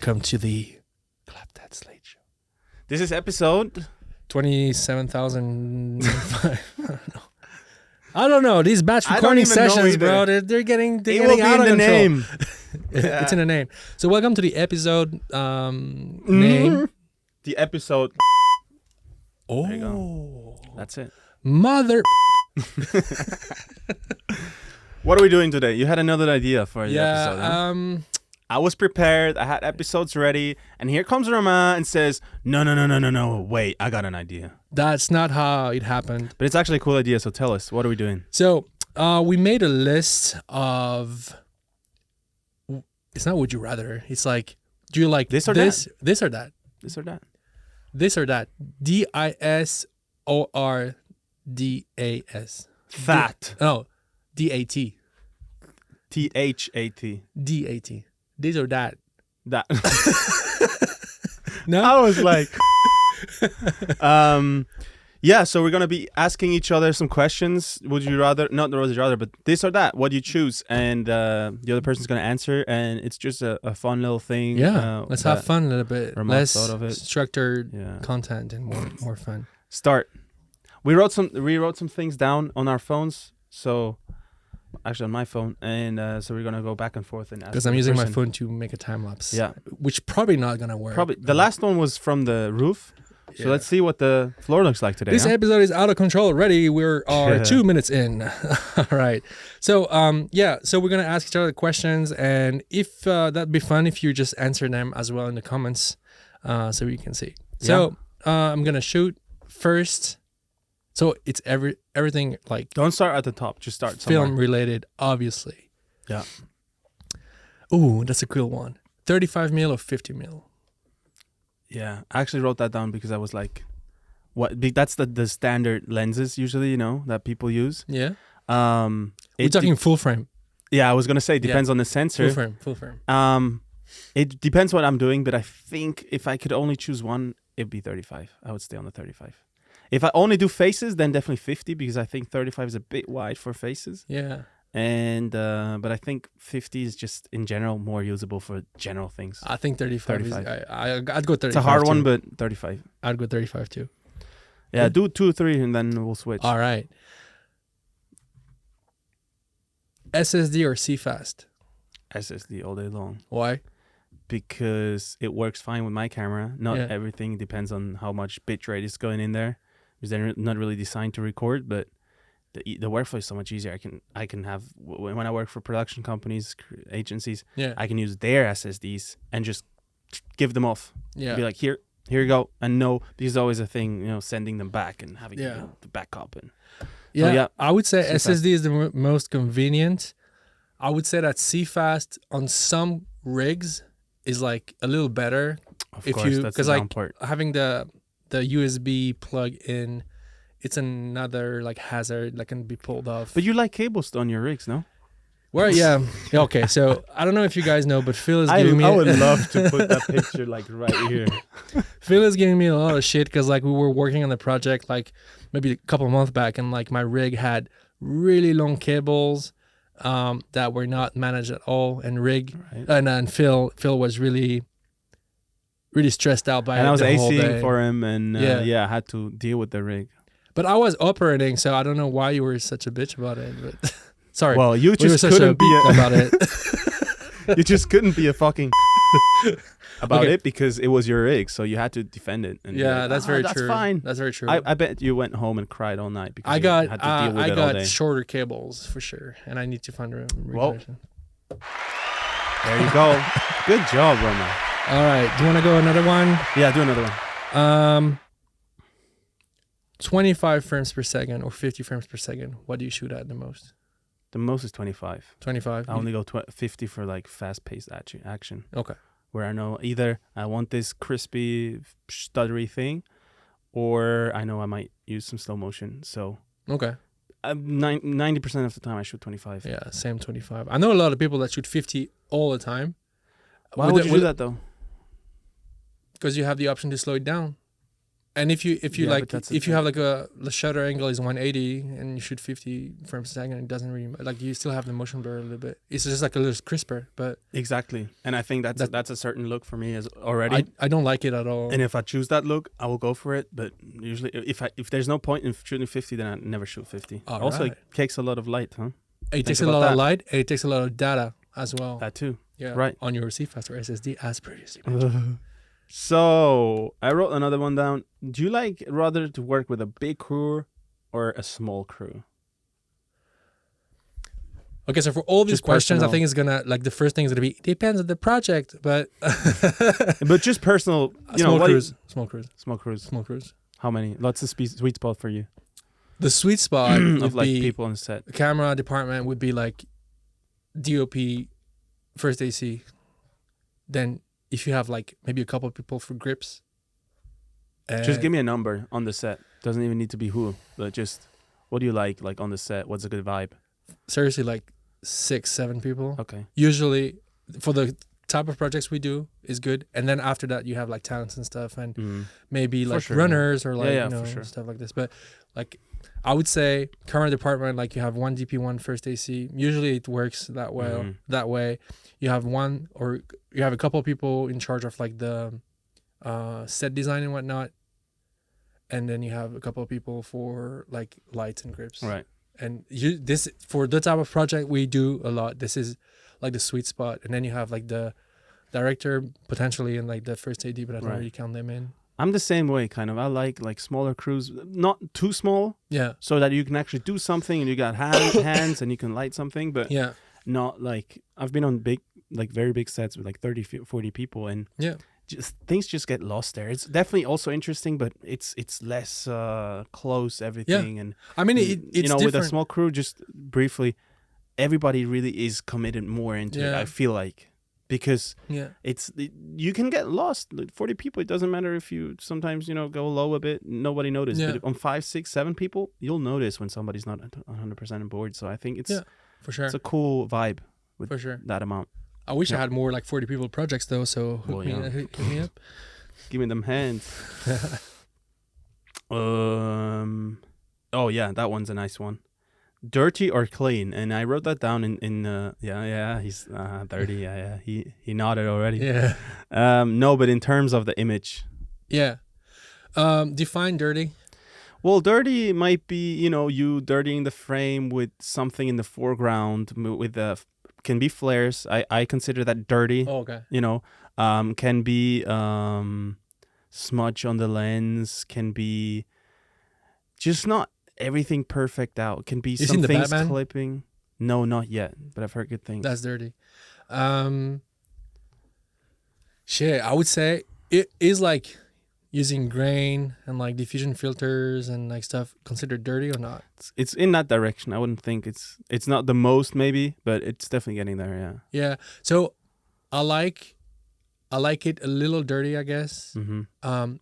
welcome to the Clap That Slate show. This is episode 27,000. I don't know. These batch recording sessions, bro, they're getting out of control. Name. It's in the name. So welcome to the episode name. The episode. Oh. There you go. That's it. Mother. What are we doing today? You had another idea for the episode. Huh? I was prepared. I had episodes ready. And here comes Romain and says, no. Wait, I got an idea. That's not how it happened. But it's actually a cool idea. So tell us, what are we doing? So we made a list of... It's not would you rather. It's like, do you like this or that? This or that? This or that? This or that. DISORDAS. Fat. No. DAT. THAT. DAT. This or that. That. No? I was like... Yeah, so we're going to be asking each other some questions. Would you rather... Not would you rather, but this or that. What do you choose? And the other person's going to answer. And it's just a fun little thing. Yeah, let's have fun a little bit. Less structured content and more fun. Start. We wrote some things down on our phones. So... Actually, on my phone, and so we're gonna go back and forth and ask. Because I'm using my phone to make a time lapse. Yeah, which probably not gonna work. Probably the last one was from the roof. So let's see what the floor looks like today. This episode is out of control already. We are 2 minutes in. All right. So so we're gonna ask each other questions, and if that'd be fun if you just answer them as well in the comments, so we can see. So I'm gonna shoot first. So it's everything like... Don't start at the top. Just start somewhere. Film related, obviously. Yeah. Ooh, that's a cool one. 35 mil or 50 mil? Yeah. I actually wrote that down because I was like... That's the standard lenses usually, that people use. Yeah. We're talking full frame. Yeah, I was going to say, it depends on the sensor. Full frame. It depends what I'm doing, but I think if I could only choose one, it'd be 35. I would stay on the 35. If I only do faces, then definitely 50 because I think 35 is a bit wide for faces. Yeah. And but I think 50 is just in general more usable for general things. I think 35. I'd go 35. It's a hard one, but 35. I'd go 35 too. Yeah, do 2 or 3 and then we'll switch. All right. SSD or CFast? SSD all day long. Why? Because it works fine with my camera. Not everything depends on how much bitrate is going in there. Because they're not really designed to record, but the workflow is so much easier. I can have when I work for production companies, agencies. Yeah. I can use their SSDs and just give them off. Yeah. Be like, here you go, and no, there's always a thing, sending them back and having the backup and. Yeah, I would say SSD is the most convenient. I would say that CFast on some rigs is like a little better. Of course, that's the down part. Having the USB plug in, it's another like hazard that can be pulled off. But you like cables on your rigs, no? Well, yeah. Okay, so I don't know if you guys know, but Phil is giving me... I would love to put that picture like right here. Phil is giving me a lot of shit because like we were working on the project like maybe a couple of months back, and like my rig had really long cables that were not managed at all, and and Phil was really stressed out by it. And I was the whole ACing day. for him, and I had to deal with the rig. But I was operating, so I don't know why you were such a bitch about it. But sorry. Well, you just couldn't be about it. You just couldn't be a fucking about it because it was your rig, so you had to defend it. And that's very true. That's fine. That's very true. I bet you went home and cried all night because I you had to deal with it all day. shorter cables for sure, and I need to find a replacement. There you go. Good job, Romain. All right. Do you want to go another one? Yeah, do another one. 25 frames per second or 50 frames per second. What do you shoot at the most? The most is 25. 25. I only go 50 for like fast-paced action. Okay. Where I know either I want this crispy, stuttery thing, or I know I might use some slow motion. So okay. 90% of the time I shoot 25. Yeah, same 25. I know a lot of people that shoot 50 all the time. Why would you do that though? Because you have the option to slow it down. And if you Yeah, like, but if you have like the shutter angle is 180 and you shoot 50 frames a second, it doesn't really like, you still have the motion blur a little bit. It's just like a little crisper, but exactly. And I think that's a certain look for me as already. I don't like it at all. And if I choose that look, I will go for it. But usually, if there's no point in shooting 50, then I never shoot 50. All also, right. it takes a lot of light, huh? It takes a lot of light, and it takes a lot of data as well. That too. Yeah. Right. On your C-Fast or SSD, as previously. So I wrote another one down. Do you like rather to work with a big crew or a small crew? Okay, so for all these Just questions, personal. I think it's gonna, like, the first thing is gonna be, depends on the project, but But just personal, small what crews. Small crews. How many? What's the sweet spot for you? The sweet spot Of would like be people on set. the camera department would be like DOP, first AC. Then if you have like maybe a couple of people for grips. Just give me a number on the set. Doesn't even need to be who, but just what do you like on the set? What's a good vibe? Seriously, like 6-7 people. Okay. Usually for the type of projects we do is good. And then after that you have like talents and stuff, and maybe like sure, runners or like, Yeah, you know, for sure. stuff like this. But like, I would say camera department, like you have one DP, one first AC. Usually it works that way. Mhm. That way, you have one, or you have a couple of people in charge of like the set design and whatnot, and then you have a couple of people for like lights and grips. Right. And this for the type of project we do a lot. This is like the sweet spot, and then you have like the director potentially and like the first AD, but I don't Right. really count them in. I'm the same way, kind of. I like smaller crews, not too small, Yeah. so that you can actually do something and you got hands and you can light something, but Yeah. not like I've been on very big sets with like 30, 40 people, and Yeah. things just get lost there. It's definitely also interesting, but it's less close, everything. And I mean, it's you know, different. with a small crew, just briefly, everybody really is committed more into it, Yeah. I feel like. Because Yeah. you can get lost. Like 40 people, it doesn't matter if you sometimes, you know, go low a bit, nobody notices. Yeah. But on 5, 6, 7 people, you'll notice when somebody's not 100% on board. So I think it's For sure. it's a cool vibe with For sure. that amount. I wish I Yeah. had more like 40 people projects though. So hook Well, me, yeah. hook me up. Give me them hands. Oh yeah, that one's a nice one. Dirty or clean? And I wrote that down in he's dirty. Yeah. He nodded already. Yeah. No, but in terms of the image. Yeah. Define dirty. Well, dirty might be, you know, you dirtying the frame with something in the foreground with can be flares. I consider that dirty. Oh, okay. You know, can be smudge on the lens, can be just not everything perfect out. Can be You some seen the things Batman? clipping. No, not yet, but I've heard good things. That's dirty. Shit, I would say it is like using grain and like diffusion filters and like stuff considered dirty or not? It's in that direction. I wouldn't think it's not the most maybe, but it's definitely getting there. Yeah. Yeah. So I like it a little dirty, I guess. Mm-hmm.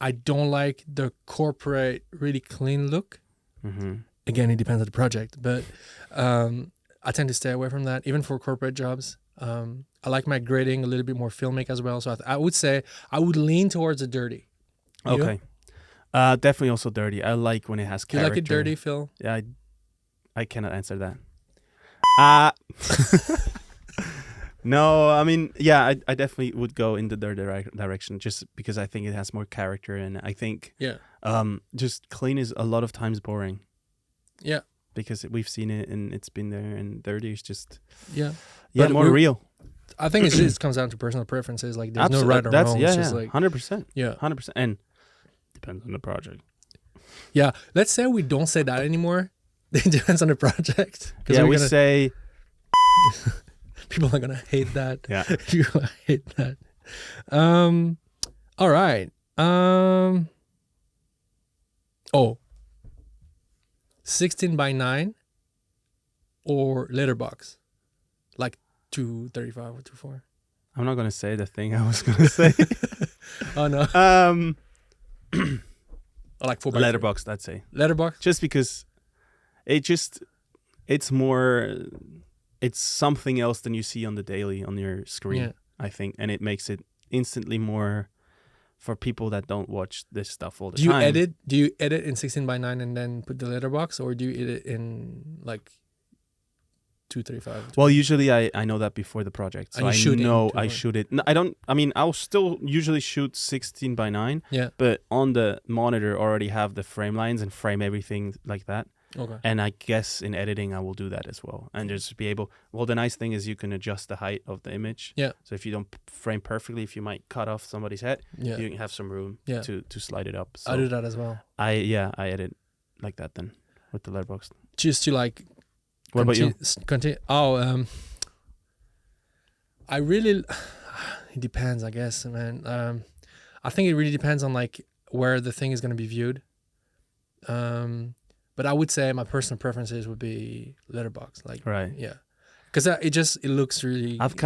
I don't like the corporate really clean look. Mm-hmm. Again, it depends on the project, but I tend to stay away from that, even for corporate jobs. I like my grading a little bit more filmic as well. So I would say I would lean towards the dirty. You? Okay. Definitely also dirty. I like when it has Do you character. like it dirty, Phil? Yeah, I cannot answer that. No, I mean, yeah, I definitely would go in the dirty direction just because I think it has more character, and I think just clean is a lot of times boring. Yeah. Because we've seen it and it's been there, and dirty is just But more real. I think it just comes down to personal preferences. Like there's no right or wrong. It's just like 100%. Yeah. 100%. And depends on the project. Yeah. Let's say we don't say that anymore. It depends on the project. Yeah, we say people are gonna hate that. Yeah. People hate that. All right. 16:9 or letterbox, like 235 or 24. I'm not gonna say the thing I was gonna say. Oh no. Or like 4x4. Letterbox, I'd say. Letterbox. Just because it's something else than you see on the daily on your screen, Yeah. I think, and it makes it instantly more for people that don't watch this stuff all the Do you time. edit in 16:9 and then put the letterbox, or do you edit in like 235? Well, usually I know that before the project, so I know I shoot it. No, I don't. I mean, I'll still usually shoot 16:9. Yeah. But on the monitor, already have the frame lines and frame everything like that. Okay. And I guess in editing, I will do that as well, and just be able. Well, the nice thing is you can adjust the height of the image. Yeah. So if you don't frame perfectly, if you might cut off somebody's head, Yeah. you can have some room. Yeah. To slide it up. So I do that as well. I edit like that then with the letterbox. Just to like. What about you? Continue. Oh, I really. It depends, I guess, man. I think it really depends on like where the thing is going to be viewed. But I would say my personal preferences would be letterbox. Like, right. Yeah, because it looks really. I've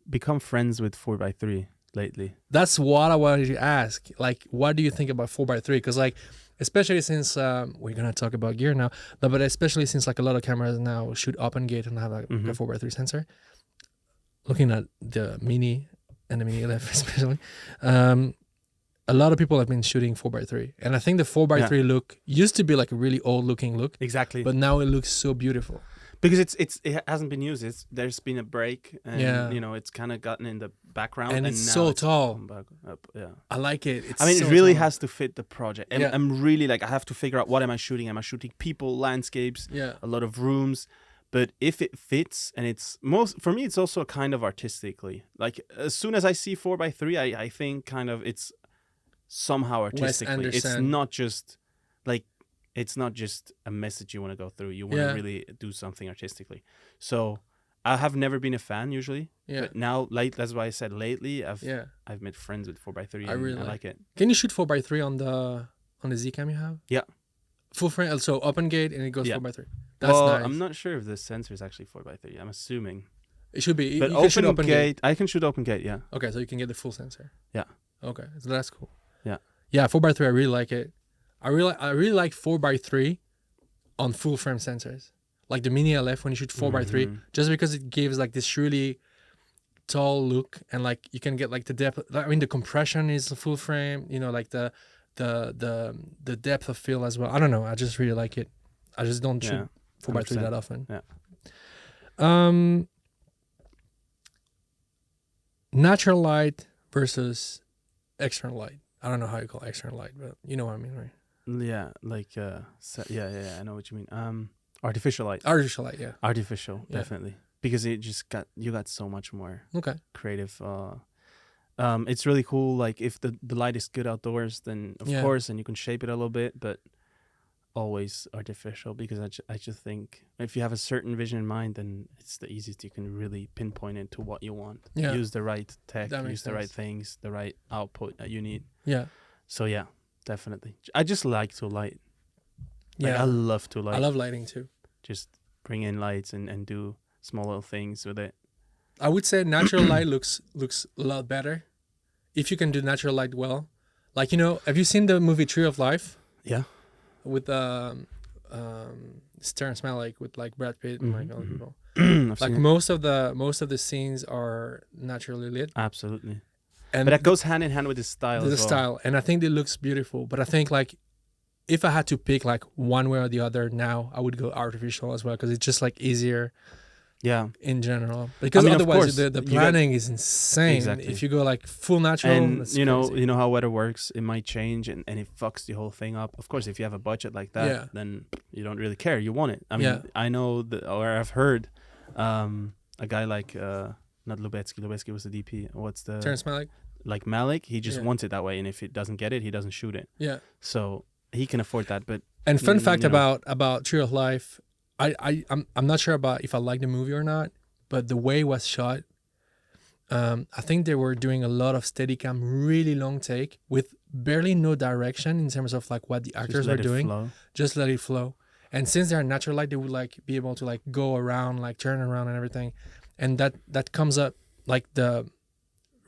become friends with 4x3 lately. That's what I wanted to ask. Like, what do you think about 4x3? Because like, especially since we're gonna talk about gear now, but especially since like a lot of cameras now shoot open gate and have like a 4x3 sensor. Looking at the Mini and the Mini LF especially, a lot of people have been shooting 4x3, and I think the 4x3 look used to be like a really old looking look. Exactly. But now it looks so beautiful. Because it hasn't been used. There's been a break, and it's kind of gotten in the background, and it's now so it's tall. Back up. Yeah, I like it. It's it really has to fit the project, and yeah. I'm really like I have to figure out what am I shooting. Am I shooting people, landscapes, a lot of rooms? But if it fits, and for me, it's also kind of artistically. Like as soon as I see 4x3, I think kind of it's somehow artistically. It's not just like. It's not just a message you want to go through. You want to really do something artistically. So I have never been a fan usually. Yeah. But now, that's why I said lately, I've made friends with 4x3. I like it. Can you shoot 4x3 on the Z-Cam you have? Yeah. Full frame, also open gate, and it goes 4x3. That's nice. I'm not sure if the sensor is actually 4x3. I'm assuming. It should be. But open gate, I can shoot open gate, yeah. Okay, so you can get the full sensor. Yeah. Okay, so that's cool. Yeah. Yeah, 4x3, I really like it. I really like 4x3 on full frame sensors, like the Mini LF when you shoot 4x3, just because it gives like this really tall look, and like you can get like the depth. I mean, the compression is full frame. Like the depth of field as well. I don't know. I just really like it. I just don't shoot 4x3 that often. Yeah. Natural light versus external light. I don't know how you call external light, but you know what I mean, right? Yeah, like I know what you mean. Artificial light. Artificial light, yeah. Artificial, definitely, because you got so much more creative. It's really cool. Like if the light is good outdoors, then of course, and you can shape it a little bit, but always artificial, because I just think if you have a certain vision in mind, then it's the easiest. You can really pinpoint it to what you want. Yeah. Use the right tech, use the right things, the right output that you need. Yeah. So yeah, definitely. I just like to light. Yeah. I love to light. I love lighting too. Just bring in lights and do small little things with it. I would say natural light looks a lot better if you can do natural light well. Like, have you seen the movie Tree of Life? Yeah. With Terrence Malick, with like Brad Pitt and like other people. Like most of the scenes are naturally lit. Absolutely. But that goes hand in hand with his style. The style, and I think it looks beautiful. But I think like if I had to pick like one way or the other now, I would go artificial as well, because it's just like easier. Yeah. In general, because otherwise the planning is insane. Exactly. If you go like full natural, and you know how weather works, it might change and it fucks the whole thing up. Of course, if you have a budget like that, then you don't really care. You want it. I mean, I know I've heard a guy like not Lubetsky. Lubetsky was the DP. What's the Terrence Malick? Like Malick, he just wants it that way, and if it doesn't get it, he doesn't shoot it. Yeah. So he can afford that. But fun fact about Tree of Life. I'm not sure about if I like the movie or not, but the way it was shot, I think they were doing a lot of Steadicam, really long take with barely no direction in terms of like what the actors were doing. Just let it flow. And since they're natural light, they would like be able to like go around, like turn around and everything, and that comes up like the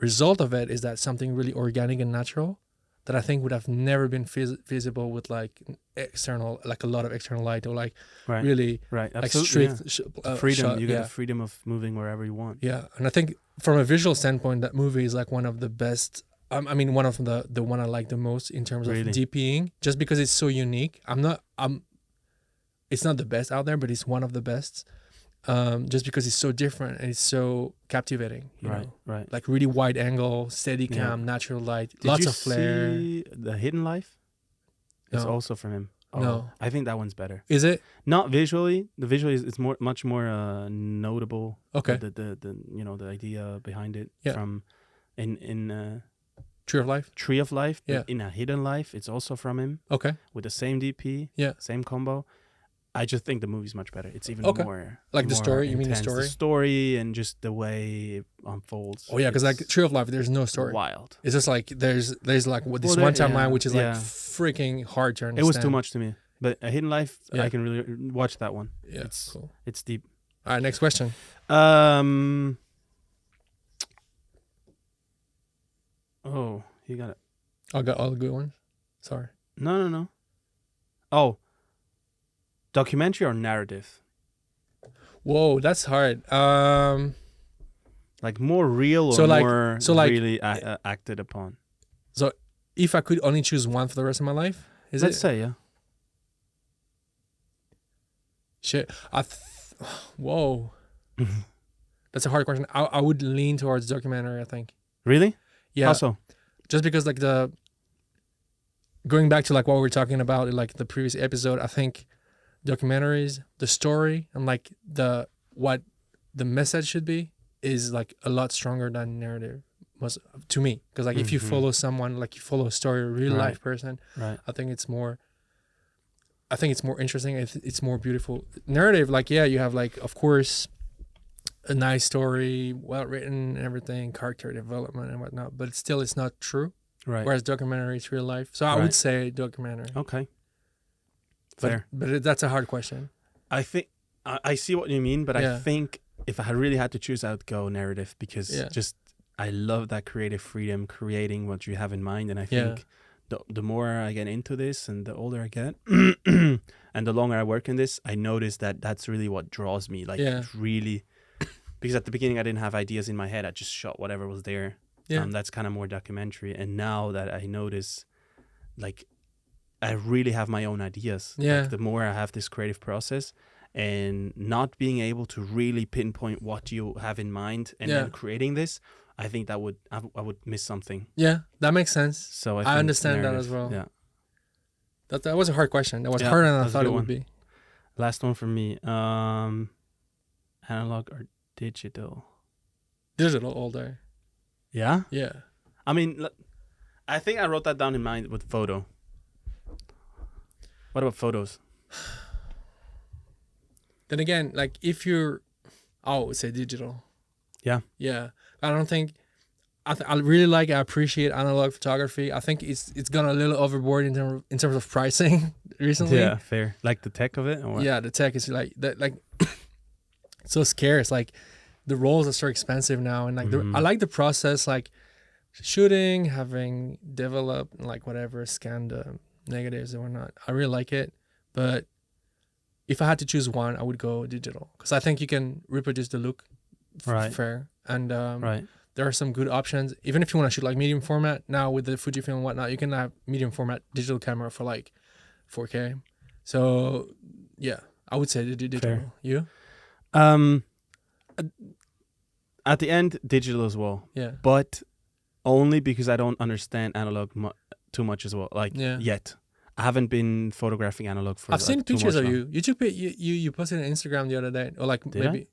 result of it is that something really organic and natural that I think would have never been feasible with like external, like a lot of external light, or like really like strict freedom. shot. You get the freedom of moving wherever you want. Yeah, and I think from a visual standpoint, that movie is like one of the best I mean, one of the one I like the most in terms of Really? DPing, just because it's so unique. It's not the best out there, but it's one of the best. Just because it's so different and it's so captivating. You know? Right. Like really wide angle, steady cam, natural light, lots of flare. Did you see The Hidden Life? It's No. also from him. No. I think that one's better. Is it? Not visually. The visual is much more notable. Okay. The the idea behind it Yeah. from in Tree of Life? Tree of Life. Yeah. But in A Hidden Life, it's also from him Okay. with the same DP. Yeah. Same combo. I just think the movie's much better. It's even Okay. more Like the more story? You mean the intense. story? The story and just the way it unfolds. Oh yeah, because like Tree of Life, there's no story. Wild. It's just like there's like this Well, one timeline which is like yeah. freaking hard to understand. It was too much to me. But A Hidden Life, Yeah. I can really watch that one. Yeah, It's cool. It's deep. All right, next question. Oh, you got it. I got all the good ones. Sorry. No. Oh. Documentary or narrative? Whoa, that's hard. Like more real or So like- more so like- really acted upon? So if I could only choose one for the rest of my life, Let's say, yeah. Shit. Whoa. That's a hard question. I would lean towards documentary, I think. Really? Yeah. How so? Just because like going back to like what we were talking about in like the previous episode, I think documentaries, the story and like what the message should be is like a lot stronger than narrative was to me. Because like if you follow someone, like you follow a story, a real Right. life person, Right. I think it's more interesting. It's more beautiful. Narrative, like, yeah, you have like, of course, a nice story, well written and everything, character development and whatnot, but still it's not true. Right. Whereas documentary is real life. So I would Right. say documentary. Okay. But, Fair. that's a hard question. I think I see what you mean, but Yeah. I think if I had really had to choose, I would go narrative because Yeah. just I love that creative freedom, creating what you have in mind, and I Yeah. think the more I get into this and the older I get, and the longer I work in this, I notice that that's really what draws me. Like Yeah. it's really, because at the beginning I didn't have ideas in my head. I just shot whatever was there. Yeah. That's kind of more documentary. And now that I notice, like, I really have my own ideas. Yeah. Like, the more I have this creative process and not being able to really pinpoint what you have in mind and Yeah. then creating this, I think that I would miss something. Yeah, that makes sense. So I I think understand that narrative, as well. Yeah. That was a hard question. That was Yeah, harder than I that's a thought it good would one. be. Last one for me. Analog or digital? Digital all day. Yeah. Yeah. I mean, I think I wrote that down in mind with photo. What about photos? Then again, like if you're, I would say digital. Yeah. Yeah. I don't think, I really I appreciate analog photography. I think it's gone a little overboard in terms of pricing recently. Yeah, fair. Like the tech of it? Or what? Yeah, the tech is like that. Like it's so scarce. Like the rolls are so expensive now, and like I like the process, like shooting, having developed, and like whatever, scan the negatives and whatnot. I really like it, but if I had to choose one, I would go digital because I think you can reproduce the look Right. fair, and Right. there are some good options. Even if you want to shoot like medium format now with the Fujifilm and whatnot, you can have medium format digital camera for like 4K. So yeah, I would say digital. Fair. You? At the end, digital as well, Yeah. but only because I don't understand analog too much as well. Like yet, I haven't been photographing analog for. I've seen too pictures much of now. you. You took you posted on Instagram the other day, or like Did maybe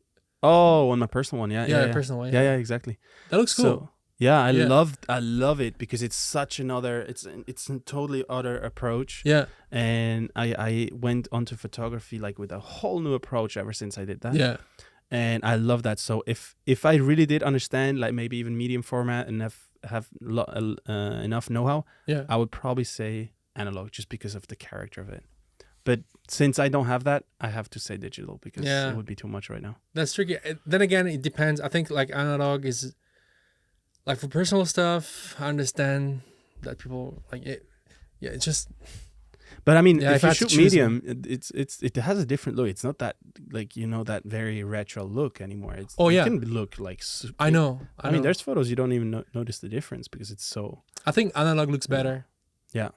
Oh, on my personal one, yeah, personal one. yeah, exactly. That looks cool. So yeah, I Yeah. love it because it's such another. It's a totally other approach. Yeah. And I went onto photography like with a whole new approach ever since I did that. Yeah. And I love that. So if I really did understand, like maybe even medium format and have enough know-how, Yeah. I would probably say analog just because of the character of it. But since I don't have that, I have to say digital because Yeah. it would be too much right now. That's tricky. Then again, it depends. I think like analog is like for personal stuff. I understand that people like it. Yeah, it's just But I mean, Yeah, if I you had to shoot choose medium, it has a different look. It's not that like that very retro look anymore. It can look like. I know. I mean, there's photos you don't even notice the difference because it's so. I think analog looks better. Yeah.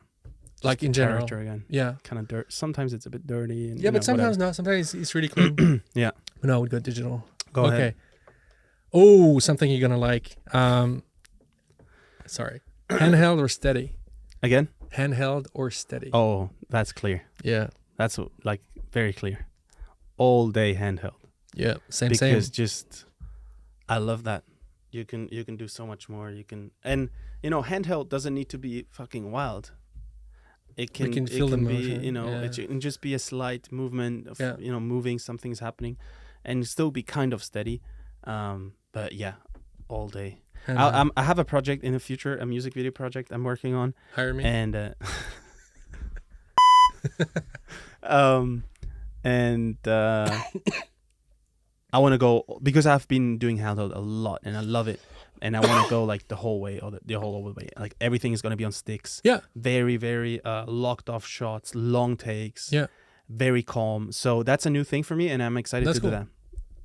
Like in general. Again. Yeah. Kind of dirt. Sometimes it's a bit dirty. And, but sometimes not. Sometimes it's really clean. Yeah. No, I would go digital. Go ahead. Oh, something you're gonna like. Sorry. Handheld or steady? Again? Handheld or steady? Oh, that's clear. Yeah. That's like very clear. All day handheld. Yeah. Same. Because just, I love that. You can do so much more. And handheld doesn't need to be fucking wild. It can feel the motion. It can just be a slight movement of moving, something's happening, and still be kind of steady. But yeah, all day. I have a project in the future, a music video project I'm working on. Hire me. And I want to go because I've been doing handheld a lot and I love it. And I want to go like the whole way or the whole way. Like everything is going to be on sticks. Yeah. Very, very locked off shots, long takes. Yeah. Very calm. So that's a new thing for me and I'm excited to do that.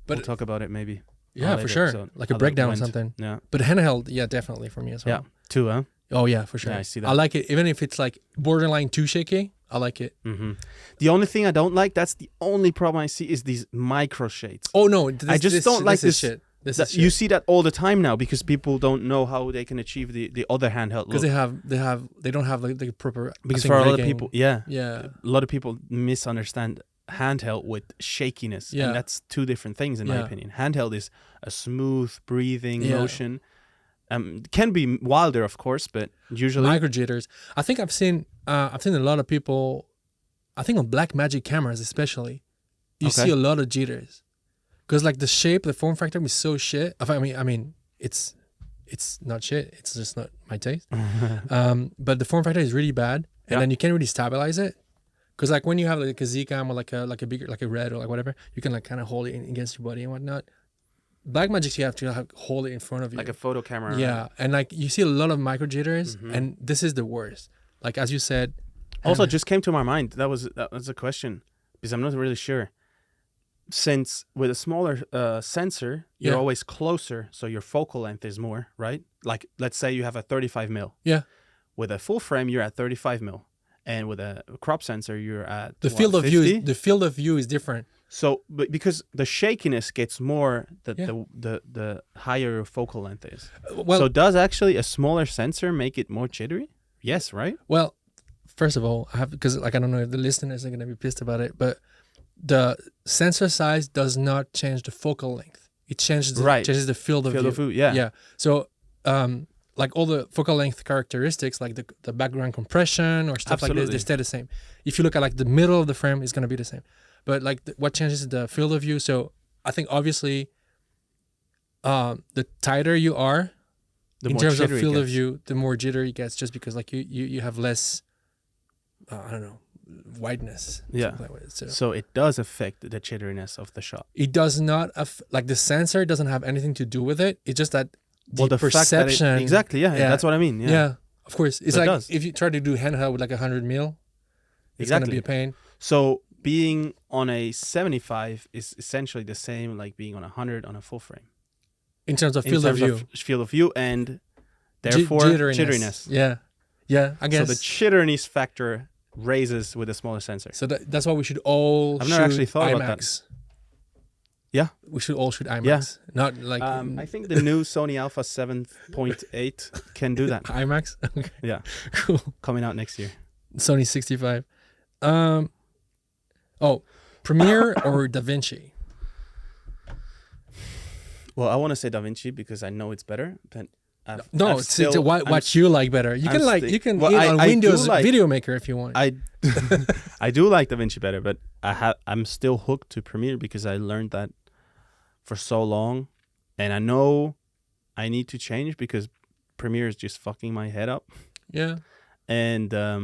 But we'll talk about it maybe. Yeah, for sure. Episode, like a breakdown or something. Yeah. But handheld, definitely for me as well. Yeah. Too, huh? Oh, yeah, for sure. Yeah, I see that. I like it. Even if it's like borderline too shaky, I like it. Mm-hmm. The only thing I don't like, that's the only problem I see, is these micro shades. Oh, no. I just don't like this shit. You see that all the time now because people don't know how they can achieve the other handheld look. Because they don't have like the proper. Because for a lot of people, a lot of people misunderstand handheld with shakiness, and that's two different things in my opinion. Handheld is a smooth breathing motion. Can be wilder, of course, but usually micro jitters. I think I've seen a lot of people. I think on Blackmagic cameras especially, you see a lot of jitters. Because like the shape, the form factor is so shit. I mean, it's not shit. It's just not my taste. But the form factor is really bad, and then you can't really stabilize it. Because like when you have like a Z-cam or like a bigger like a red or like whatever, you can like kind of hold it against your body and whatnot. Blackmagic, you have to hold it in front of you, like a photo camera. Yeah, and like you see a lot of micro jitters, and this is the worst. Like as you said. Also, just came to my mind. That was a question because I'm not really sure. Since with a smaller sensor, you're always closer, so your focal length is more, right? Like, let's say you have a 35 mil. Yeah. With a full frame, you're at 35 mil, and with a crop sensor, you're at the field of view. The field of view is different. So, but because the shakiness gets more, the higher focal length is. Well, so does actually a smaller sensor make it more jittery? Yes, right? Well, first of all, I don't know if the listeners are gonna be pissed about it, but the sensor size does not change the focal length. It changes the field of view. Yeah. So, like all the focal length characteristics, like the background compression or stuff like this, they stay the same. If you look at like the middle of the frame, it's gonna be the same. But like what changes is the field of view. So I think obviously, the tighter you are, in terms of field of view, the more jittery it gets, just because like you have less, I don't know, wideness. Yeah. So it does affect the jitteriness of the shot. It does not like the sensor doesn't have anything to do with it. It's just that the perception. Exactly. Yeah, that's what I mean. Yeah. Of course. It's like if you try to do handheld with like 100 mil, it's gonna be a pain. So being on a 75 is essentially the same like being on 100 on a full frame. In terms of field of view. Field of view and therefore jitteriness. Yeah. I guess. So the jitteriness factor raises with a smaller sensor. So that's why we should all I've never actually thought IMAX. about that. Yeah. We should all shoot IMAX. Yeah. Not like... I think the new Sony Alpha 7.8 can do that. IMAX? Okay. Yeah. Cool. Coming out next year. Sony 65. Premiere or DaVinci? Well, I want to say DaVinci because I know it's better, but what you like better. You can on Windows Video Maker if you want. I do like DaVinci better, but I'm still hooked to Premiere because I learned that for so long, and I know I need to change because Premiere is just fucking my head up. Yeah. And I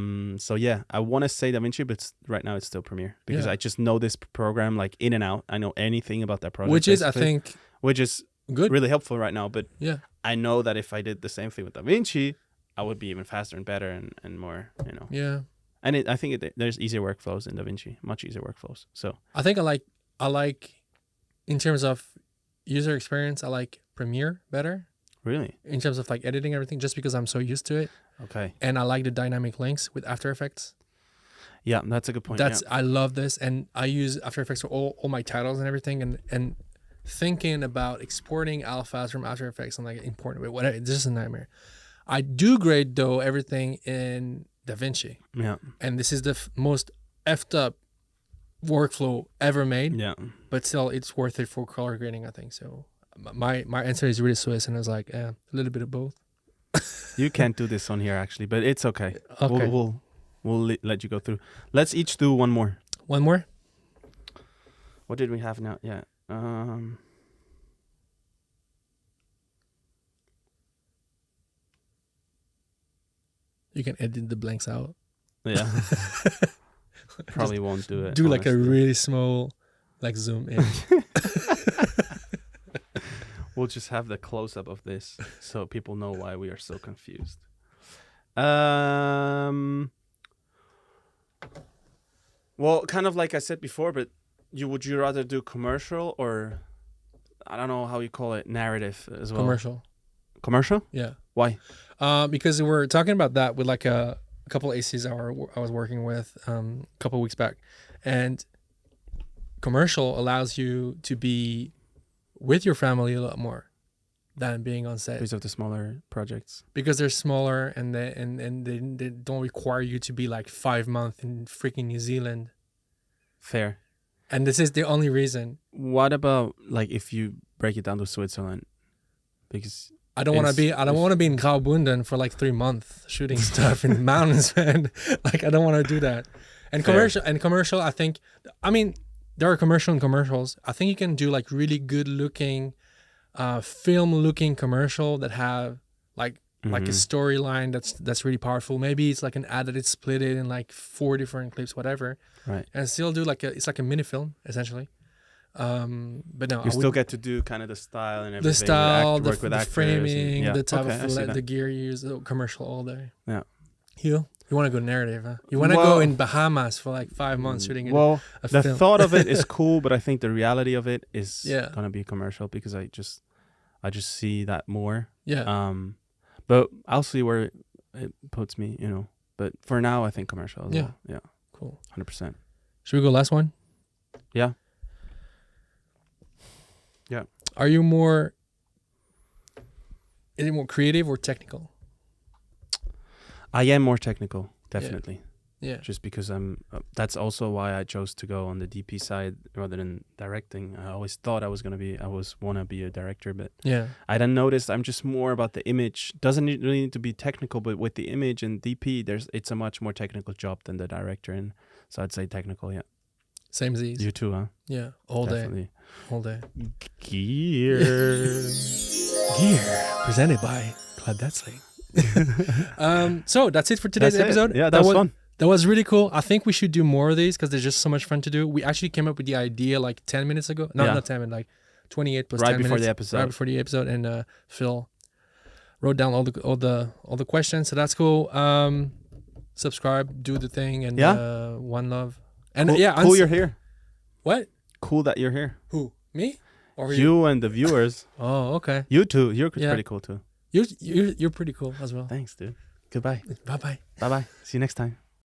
want to say DaVinci, but right now it's still Premiere because I just know this program like in and out. I know anything about that project, which is good, really helpful right now. But yeah, I know that if I did the same thing with DaVinci, I would be even faster and better and more, Yeah. And I think there's easier workflows in DaVinci, much easier workflows. So I think I like in terms of user experience, I like Premiere better. Really? In terms of like editing everything, just because I'm so used to it. Okay. And I like the dynamic links with After Effects. Yeah, that's a good point. I love this, and I use After Effects for all my titles and everything, and thinking about exporting alphas from After Effects and like important, but whatever, it's just a nightmare. I do grade though everything in DaVinci. Yeah. And this is the most effed up workflow ever made. Yeah. But still, it's worth it for color grading, I think. So my answer is really Swiss, and I was like, a little bit of both. You can't do this on here actually, but it's okay. Okay. We'll let you go through. Let's each do one more. One more? What did we have now? Yeah. You can edit the blanks out. Yeah. Probably won't do it. Do like a really small, like zoom in. We'll just have the close up of this so people know why we are so confused. Well, kind of like I said before, but would you rather do commercial or I don't know how you call it, narrative as well? Commercial? Yeah. Why? Because we're talking about that with like a couple ACs I was working with a couple weeks back, and commercial allows you to be with your family a lot more than being on set Because of the smaller projects. because they're smaller and they don't require you to be like 5 months in freaking New Zealand. Fair. And this is the only reason. What about like if you break it down to Switzerland? Because I don't want to be in Graubünden for like 3 months shooting stuff in the mountains, man. Like I don't want to do that. And Fair. commercial, I think, I mean, there are commercials. I think you can do like really good looking, film looking commercial that have like a storyline that's really powerful. Maybe it's like an ad that it's split it in like 4 different clips, whatever. Right. And still do it's like a mini film essentially. But no, you still get to do kind of the style and everything. the style, work with the actors framing, and, the type of the gear you use, the commercial all day. Yeah. You want to go narrative, huh? You want to go in Bahamas for like 5 months shooting a the film. thought of it is cool, but I think the reality of it is Yeah. gonna be commercial because I just see that more. Yeah. But I'll see where it puts me, you know. But for now, I think commercial as well. Yeah. Cool. 100%. Should we go last one? Yeah. Yeah. Is it more creative or technical? I am more technical, definitely. Yeah. Just because that's also why I chose to go on the DP side rather than directing. I always thought I was want to be a director, but Yeah. I then noticed I'm just more about the image. Doesn't really need to be technical, but with the image and DP, it's a much more technical job than the director. And so I'd say technical, yeah. Same Z's. You too, huh? Yeah. All Definitely. day. All day. Gear. Gear. Presented by Clap That Slate. So that's it for today's episode. Yeah, that was fun. That was really cool. I think we should do more of these because they're just so much fun to do. We actually came up with the idea like 10 minutes ago. No, not 10 minutes, like 28 plus 10 minutes. Right before the episode. And Phil wrote down all the questions. So that's cool. Subscribe, do the thing, and one love. And cool, cool you're here. What? Cool that you're here. Who? Me? Or you and the viewers. Oh, okay. You too. You're pretty cool too. You're pretty cool as well. Thanks, dude. Goodbye. Bye-bye. Bye-bye. See you next time.